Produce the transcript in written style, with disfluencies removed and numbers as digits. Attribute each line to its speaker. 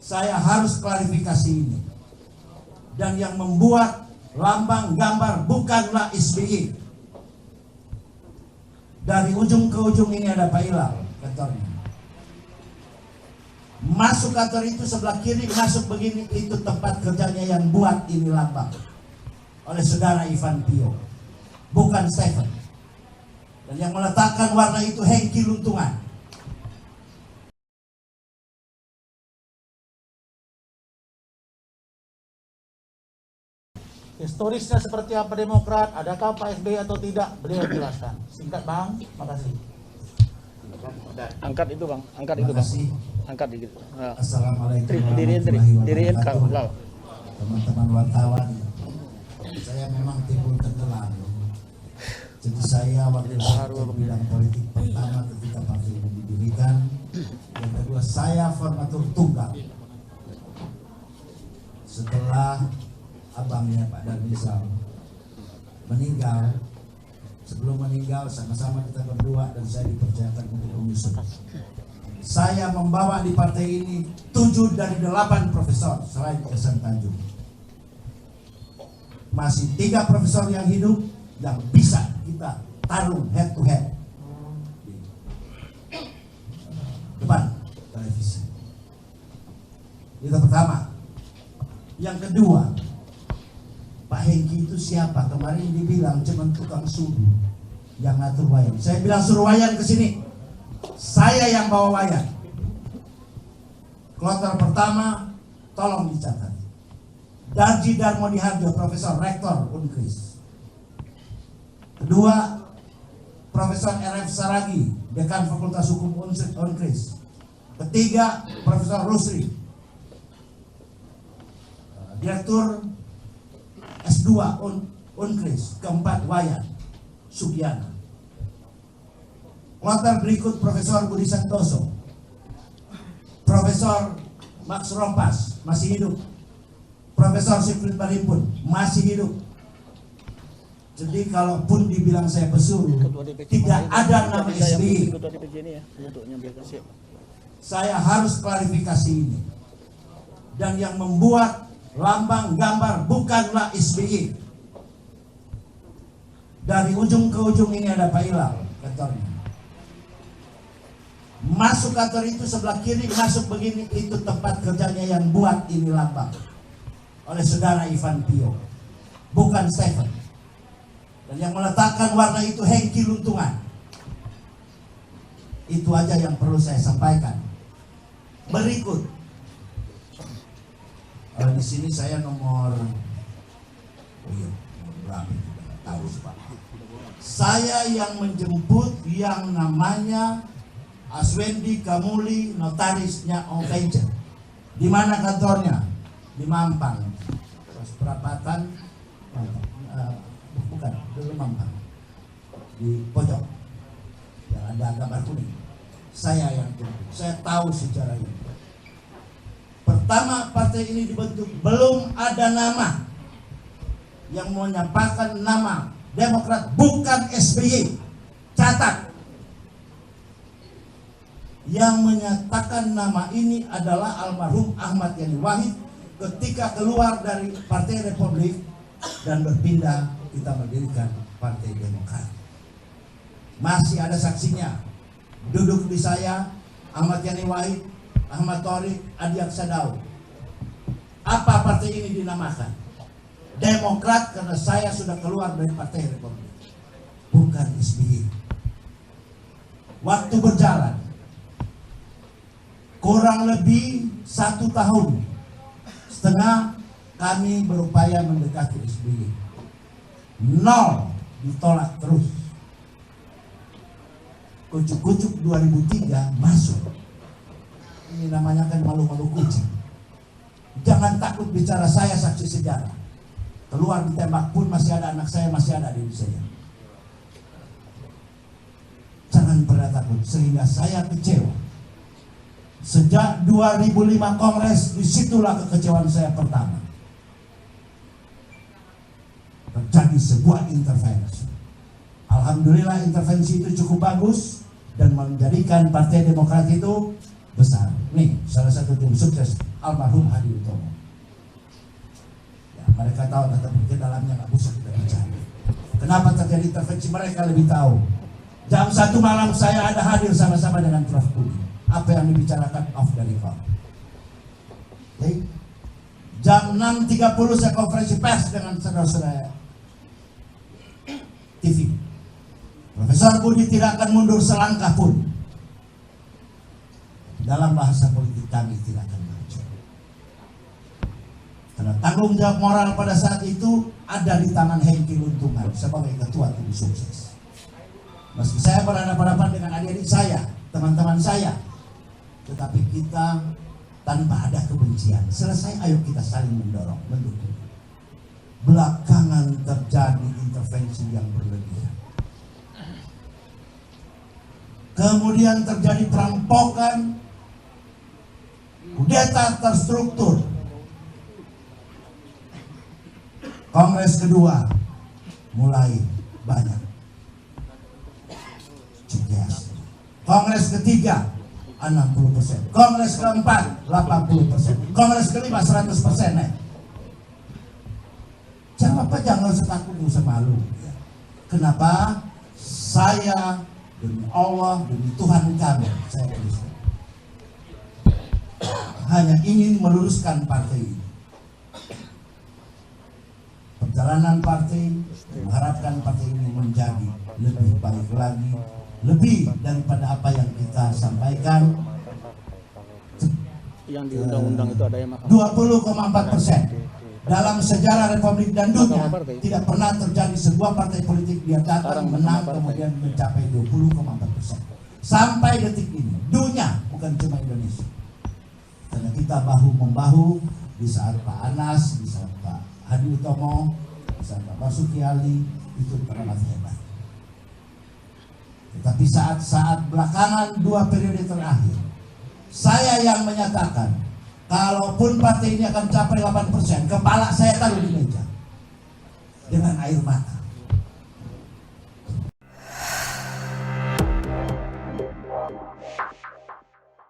Speaker 1: Saya harus klarifikasi ini. Dan yang membuat lambang gambar bukanlah SBY. Dari ujung ke ujung ini ada Pak Ilal kantornya. Masuk kantor itu sebelah kiri, masuk begini, itu tempat kerjanya yang buat ini lambang oleh saudara Ivan Pio, bukan Stephen. Dan yang meletakkan warna itu Hengki Luntungan.
Speaker 2: Historisnya seperti apa Demokrat? Adakah Pak SBY atau tidak? Beliau jelaskan. Singkat Bang, makasih.
Speaker 3: Angkat itu Bang, angkat itu Bang. Angkat dikit.
Speaker 1: Assalamualaikum
Speaker 3: Diriin
Speaker 1: warahmatullahi wabarakatuh. Teman-teman wartawan, saya memang timbul tenggelam. Jadi saya wakil sekjen bidang politik pertama ketika partai ini didirikan. Yang kedua, saya formatur tunggal. Setelah abangnya Pak Darmizal meninggal, sebelum meninggal sama-sama kita berdua dan saya dipercayakan untuk mengusung. Saya membawa di partai ini 7 dari 8 profesor selain Ihsan Tanjung. Masih 3 profesor yang hidup yang bisa kita tarung head to head di depan televisi. Itu pertama. Yang kedua, Pak Hengki itu siapa? Kemarin dibilang cuma tukang suruh yang ngatur wayang. Saya bilang suruh wayang ke sini. Saya yang bawa wayang. Kloter pertama, tolong dicatat. Darji Darmodiharjo, Profesor Rektor Unkris. Kedua, Profesor R.F. Saragi, Dekan Fakultas Hukum Unkris. Ketiga, Profesor Rusri, Direktur S2 Unkris. Keempat, Wayan Sugiana. Kloter berikut Profesor Budi Santoso, Profesor Max Rompas masih hidup, Profesor Sigfrid Parimpun masih hidup. Jadi kalaupun dibilang saya pesuruh, tidak ada nama SBY. Saya harus klarifikasi ini. Dan yang membuat lambang gambar bukanlah SBY. Dari ujung ke ujung ini ada Pak Ilal kantornya. Masuk kantor itu sebelah kiri, masuk begini, itu tempat kerjanya yang buat ini lambang oleh saudara Ivan Pio, bukan Stephen. Dan yang meletakkan warna itu Hengki Luntungan. Itu aja yang perlu saya sampaikan. Berikut, di sini saya nomor berapa? Tahu Pak. Saya yang menjemput yang namanya Aswendi Kamuli, notarisnya Om Venture. Di mana kantornya? Di Mampang. Pos Perapatan, bukan, di Mampang. Di pojok. Yang ada gambar kuning. Saya yang jemput. Saya tahu sejarah ini. Pertama partai ini dibentuk, belum ada nama yang menyampaikan nama Demokrat, bukan SBY. Catat. Yang menyatakan nama ini adalah almarhum Ahmad Yani Wahid ketika keluar dari Partai Republik dan berpindah kita mendirikan Partai Demokrat. Masih ada saksinya. Duduk di saya Ahmad Yani Wahid, Ahmad Thorik, Adi Aksadau. Apa partai ini dinamakan? Demokrat karena saya sudah keluar dari Partai Republik, bukan SBY. Waktu berjalan kurang lebih 1,5 tahun kami berupaya mendekati SBY. 0 ditolak terus. Kucuk-kucuk 2003 masuk. Ini namanya kan malu-malu kucing. Jangan takut bicara, saya saksi sejarah. Keluar ditembak pun masih ada anak saya, masih ada di saya. Jangan pernah takut, sehingga saya kecewa. Sejak 2005 Kongres, disitulah kekecewaan saya pertama. Terjadi sebuah intervensi. Alhamdulillah intervensi itu cukup bagus dan menjadikan Partai Demokrat itu besar. Nih salah satu tim sukses almarhum Hadi Utomo. Ya, mereka tahu, tetapi ke dalamnya nggak bisa kita bicara. Kenapa terjadi intervensi, mereka lebih tahu. Jam 1 malam saya ada hadir sama-sama dengan Prof. Budi. Apa yang dibicarakan off the record. Okay. Jam 6.30 saya konferensi pers dengan saudara-saudara TV. Profesor Budi tidak akan mundur selangkah pun. Dalam bahasa politik kami tidak akan maju. Karena tanggung jawab moral pada saat itu ada di tangan Hengki Luntungan sebagai ketua tim sukses. Meski saya berhadapan-hadapan dengan adik-adik saya, teman-teman saya, tetapi kita tanpa ada kebencian. Selesai, ayo kita saling mendorong, mendukung. Belakangan terjadi intervensi yang berlebihan. Kemudian terjadi perampokan, kudeta terstruktur. Kongres kedua mulai banyak. CGS. Kongres ketiga 60%. Kongres keempat 80%. Kongres kelima 100%. Jangan apa, jangan usah takut, jangan usah malu. Kenapa? Saya demi Allah, demi Tuhan kami, saya tuliskan, hanya ingin meluruskan partai ini. Perjalanan partai, mengharapkan partai ini menjadi lebih baik lagi, lebih daripada apa yang kita sampaikan.
Speaker 3: Yang di undang-undang itu ada yang mahal.
Speaker 1: 20,4%. Dalam sejarah Republik dan dunia tidak pernah terjadi sebuah partai politik dia datang menang kemudian mencapai 20,4%. Sampai detik ini, dunia bukan cuma Indonesia. Karena kita bahu membahu di saat Pak Anas, di saat Pak Hadi Utomo, di saat Pak Basuki Ali, itu teramat hebat. Tetapi saat-saat belakangan 2 periode terakhir, saya yang menyatakan kalaupun partai ini akan capai 8%, kepala saya taruh di meja dengan air mata.